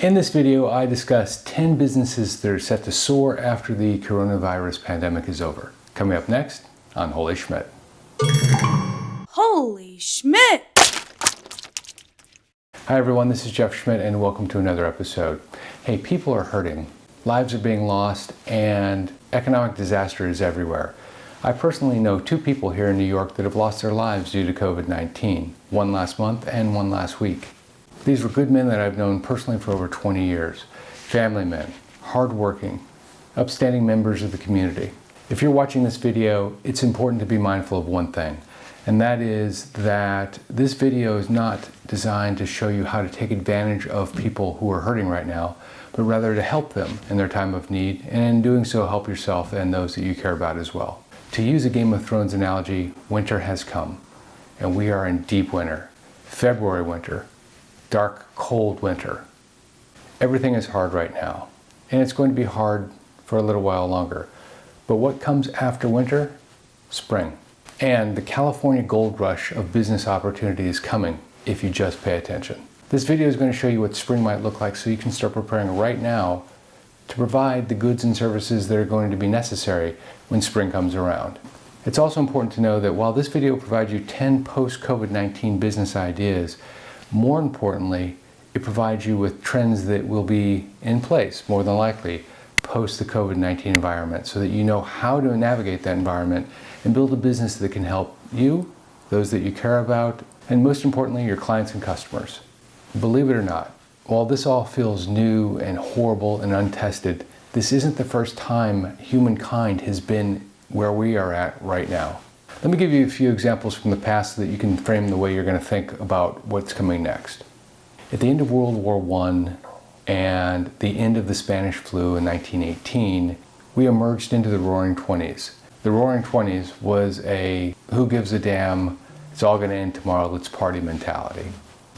In this video, I discuss 10 businesses that are set to soar after the coronavirus pandemic is over. Coming up next on Holy Schmidt. Holy Schmidt! Hi everyone, this is Jeff Schmidt and welcome to another episode. Hey, people are hurting, lives are being lost, and economic disaster is everywhere. I personally know 2 people here in New York that have lost their lives due to COVID-19, one last month and one last week. These were good men that I've known personally for over 20 years. Family men, hardworking, upstanding members of the community. If you're watching this video, it's important to be mindful of one thing, and that is that this video is not designed to show you how to take advantage of people who are hurting right now, but rather to help them in their time of need, and in doing so help yourself and those that you care about as well. To use a Game of Thrones analogy, winter has come, and we are in deep winter, February winter. Dark, cold winter. Everything is hard right now, and it's going to be hard for a little while longer. But what comes after winter? Spring. And the California gold rush of business opportunity is coming if you just pay attention. This video is going to show you what spring might look like so you can start preparing right now to provide the goods and services that are going to be necessary when spring comes around. It's also important to know that while this video provides you 10 post-COVID-19 business ideas, more importantly, it provides you with trends that will be in place, more than likely, post the COVID-19 environment, so that you know how to navigate that environment and build a business that can help you, those that you care about, and most importantly, your clients and customers. Believe it or not, while this all feels new and horrible and untested, this isn't the first time humankind has been where we are at right now. Let me give you a few examples from the past so that you can frame the way you're going to think about what's coming next. At the end of World War I and the end of the Spanish flu in 1918, we emerged into the Roaring Twenties. The Roaring Twenties was a who gives a damn, it's all going to end tomorrow, let's party mentality.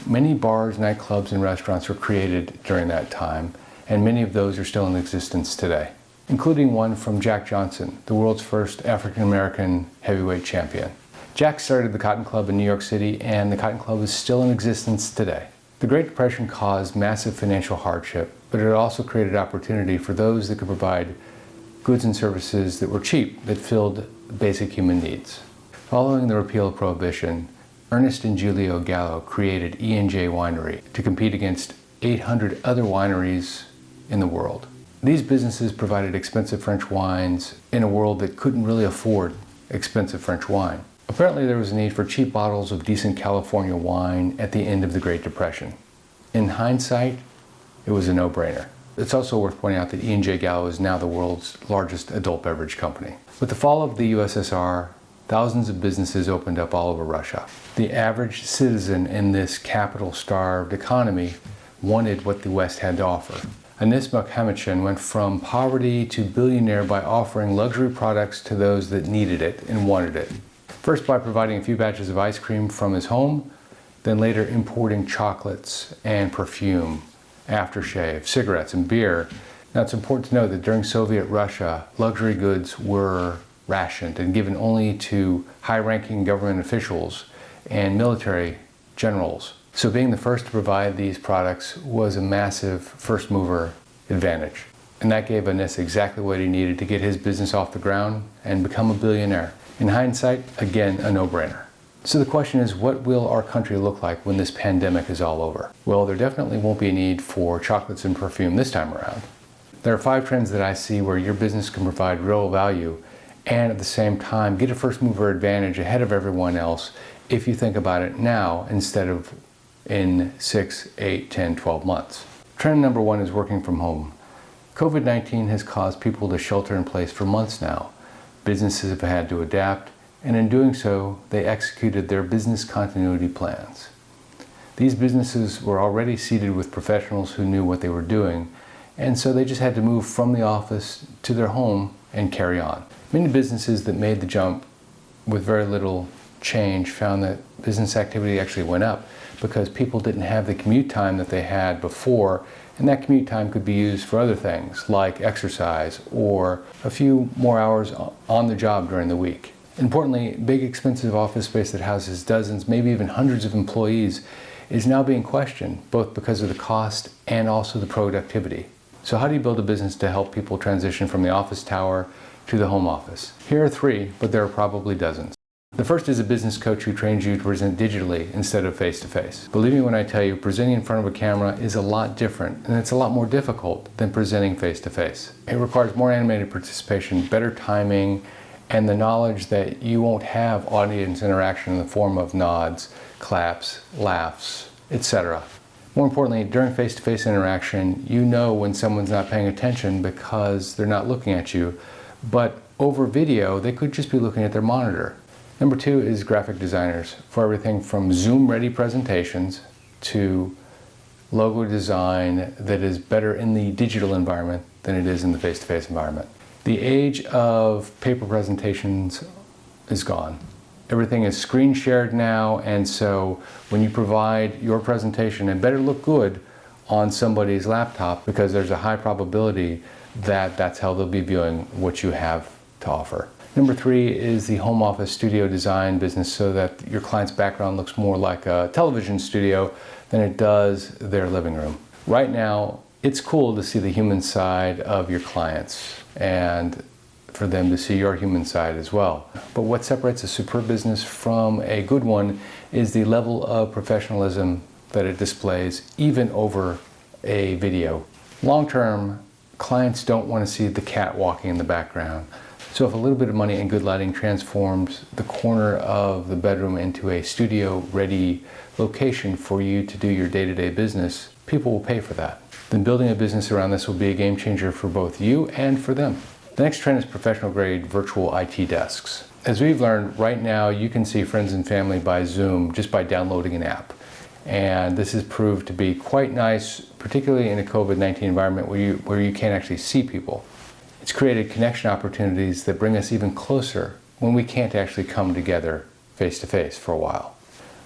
Many bars, nightclubs, and restaurants were created during that time, and many of those are still in existence today, including one from Jack Johnson, the world's first African-American heavyweight champion. Jack started the Cotton Club in New York City, and the Cotton Club is still in existence today. The Great Depression caused massive financial hardship, but it also created opportunity for those that could provide goods and services that were cheap, that filled basic human needs. Following the repeal of Prohibition, Ernest and Julio Gallo created E&J Winery to compete against 800 other wineries in the world. These businesses provided expensive French wines in a world that couldn't really afford expensive French wine. Apparently there was a need for cheap bottles of decent California wine at the end of the Great Depression. In hindsight, it was a no-brainer. It's also worth pointing out that E&J Gallo is now the world's largest adult beverage company. With the fall of the USSR, thousands of businesses opened up all over Russia. The average citizen in this capital-starved economy wanted what the West had to offer. Anis Mohammedshan went from poverty to billionaire by offering luxury products to those that needed it and wanted it. First by providing a few batches of ice cream from his home, then later importing chocolates and perfume, aftershave, cigarettes, and beer. Now it's important to know that during Soviet Russia, luxury goods were rationed and given only to high-ranking government officials and military generals. So being the first to provide these products was a massive first mover advantage. And that gave Anis exactly what he needed to get his business off the ground and become a billionaire. In hindsight, again, a no-brainer. So the question is, what will our country look like when this pandemic is all over? Well, there definitely won't be a need for chocolates and perfume this time around. There are 5 trends that I see where your business can provide real value and at the same time get a first mover advantage ahead of everyone else if you think about it now instead of in 6, 8, 10, 12 months. Trend number 1 is working from home. COVID-19 has caused people to shelter in place for months now. Businesses have had to adapt, and in doing so, they executed their business continuity plans. These businesses were already seated with professionals who knew what they were doing, and so they just had to move from the office to their home and carry on. Many businesses that made the jump with very little change found that business activity actually went up because people didn't have the commute time that they had before, and that commute time could be used for other things like exercise or a few more hours on the job during the week. Importantly, big expensive office space that houses dozens, maybe even hundreds of employees is now being questioned, both because of the cost and also the productivity. So how do you build a business to help people transition from the office tower to the home office? Here are 3, but there are probably dozens. The first is a business coach who trains you to present digitally instead of face-to-face. Believe me when I tell you, presenting in front of a camera is a lot different, and it's a lot more difficult than presenting face-to-face. It requires more animated participation, better timing, and the knowledge that you won't have audience interaction in the form of nods, claps, laughs, etc. More importantly, during face-to-face interaction, you know when someone's not paying attention because they're not looking at you, but over video, they could just be looking at their monitor. Number 2 is graphic designers for everything from Zoom-ready presentations to logo design that is better in the digital environment than it is in the face-to-face environment. The age of paper presentations is gone. Everything is screen shared now, and so when you provide your presentation, it better look good on somebody's laptop because there's a high probability that that's how they'll be viewing what you have to offer. Number 3 is the home office studio design business so that your client's background looks more like a television studio than it does their living room. Right now, it's cool to see the human side of your clients and for them to see your human side as well. But what separates a superb business from a good one is the level of professionalism that it displays even over a video. Long term, clients don't want to see the cat walking in the background. So if a little bit of money and good lighting transforms the corner of the bedroom into a studio-ready location for you to do your day-to-day business, people will pay for that. Then building a business around this will be a game changer for both you and for them. The next trend is professional-grade virtual IT desks. As we've learned, right now you can see friends and family by Zoom just by downloading an app. And this has proved to be quite nice, particularly in a COVID-19 environment where you can't actually see people. It's created connection opportunities that bring us even closer when we can't actually come together face-to-face for a while.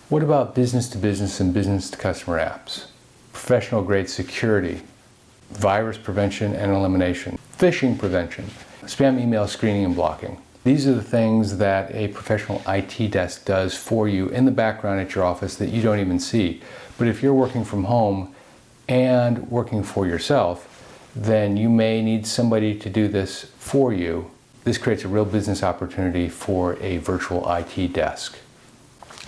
What about business-to-business and business-to-customer apps? Professional-grade security, virus prevention and elimination, phishing prevention, spam email screening and blocking. These are the things that a professional IT desk does for you in the background at your office that you don't even see. But if you're working from home and working for yourself, then you may need somebody to do this for you. This creates a real business opportunity for a virtual IT desk.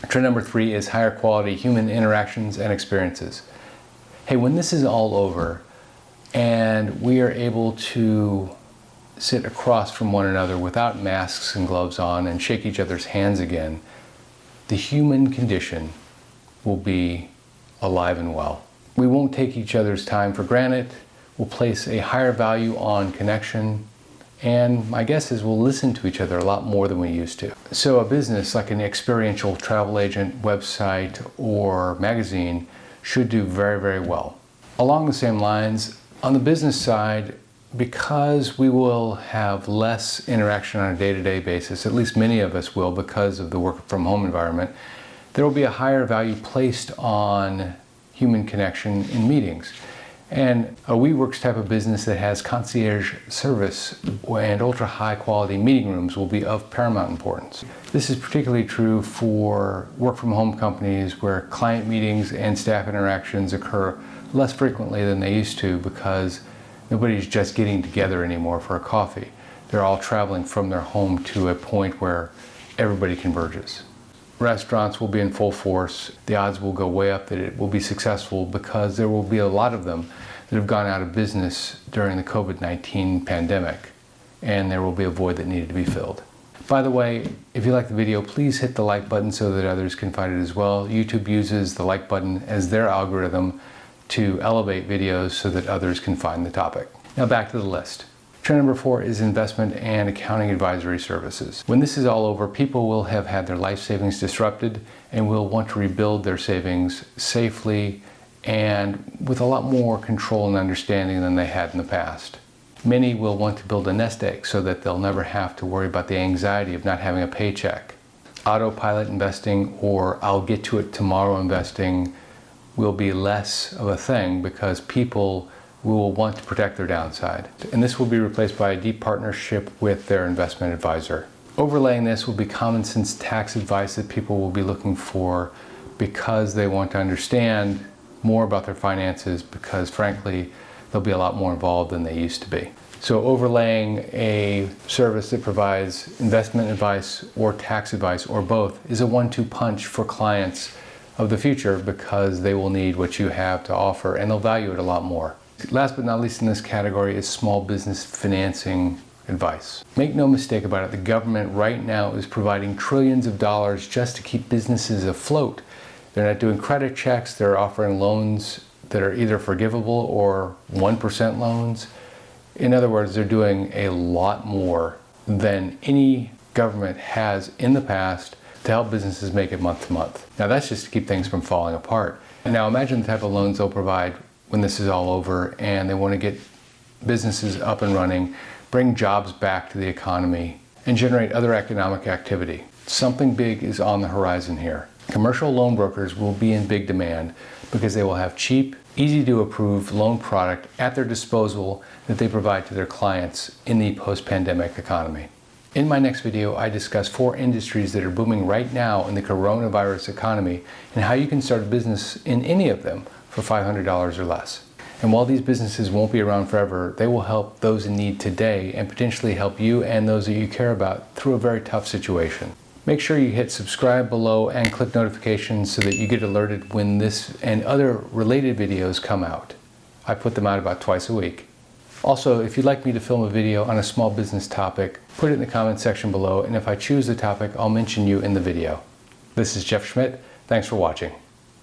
Trend number 3 is higher quality human interactions and experiences. Hey, when this is all over and we are able to sit across from one another without masks and gloves on and shake each other's hands again, the human condition will be alive and well. We won't take each other's time for granted. We'll place a higher value on connection, and my guess is we'll listen to each other a lot more than we used to. So a business like an experiential travel agent, website, or magazine should do very, very well. Along the same lines, on the business side, because we will have less interaction on a day-to-day basis, at least many of us will because of the work from home environment, there will be a higher value placed on human connection in meetings. And a WeWorks type of business that has concierge service and ultra high quality meeting rooms will be of paramount importance. This is particularly true for work from home companies where client meetings and staff interactions occur less frequently than they used to because nobody's just getting together anymore for a coffee. They're all traveling from their home to a point where everybody converges. Restaurants will be in full force. The odds will go way up that it will be successful because there will be a lot of them that have gone out of business during the COVID-19 pandemic, and there will be a void that needed to be filled. By the way, if you like the video, please hit the like button so that others can find it as well. YouTube uses the like button as their algorithm to elevate videos so that others can find the topic. Now back to the list. Trend number 4 is investment and accounting advisory services. When this is all over, people will have had their life savings disrupted and will want to rebuild their savings safely and with a lot more control and understanding than they had in the past. Many will want to build a nest egg so that they'll never have to worry about the anxiety of not having a paycheck. Autopilot investing or I'll get to it tomorrow investing will be less of a thing because people will want to protect their downside. And this will be replaced by a deep partnership with their investment advisor. Overlaying this will be common sense tax advice that people will be looking for because they want to understand more about their finances, because frankly, they'll be a lot more involved than they used to be. So overlaying a service that provides investment advice or tax advice or both is a 1-2 punch for clients of the future, because they will need what you have to offer and they'll value it a lot more. Last but not least in this category is small business financing advice. Make no mistake about it, the government right now is providing trillions of dollars just to keep businesses afloat. They're not doing credit checks, they're offering loans that are either forgivable or 1% loans. In other words, they're doing a lot more than any government has in the past to help businesses make it month to month. Now that's just to keep things from falling apart. Now imagine the type of loans they'll provide when this is all over and they want to get businesses up and running, bring jobs back to the economy, and generate other economic activity. Something big is on the horizon here. Commercial loan brokers will be in big demand because they will have cheap, easy to approve loan product at their disposal that they provide to their clients in the post-pandemic economy. In my next video, I discuss 4 industries that are booming right now in the coronavirus economy and how you can start a business in any of them for $500 or less. And while these businesses won't be around forever, they will help those in need today and potentially help you and those that you care about through a very tough situation. Make sure you hit subscribe below and click notifications so that you get alerted when this and other related videos come out. I put them out about twice a week. Also, if you'd like me to film a video on a small business topic, put it in the comment section below, and if I choose the topic, I'll mention you in the video. This is Jeff Schmidt. Thanks for watching.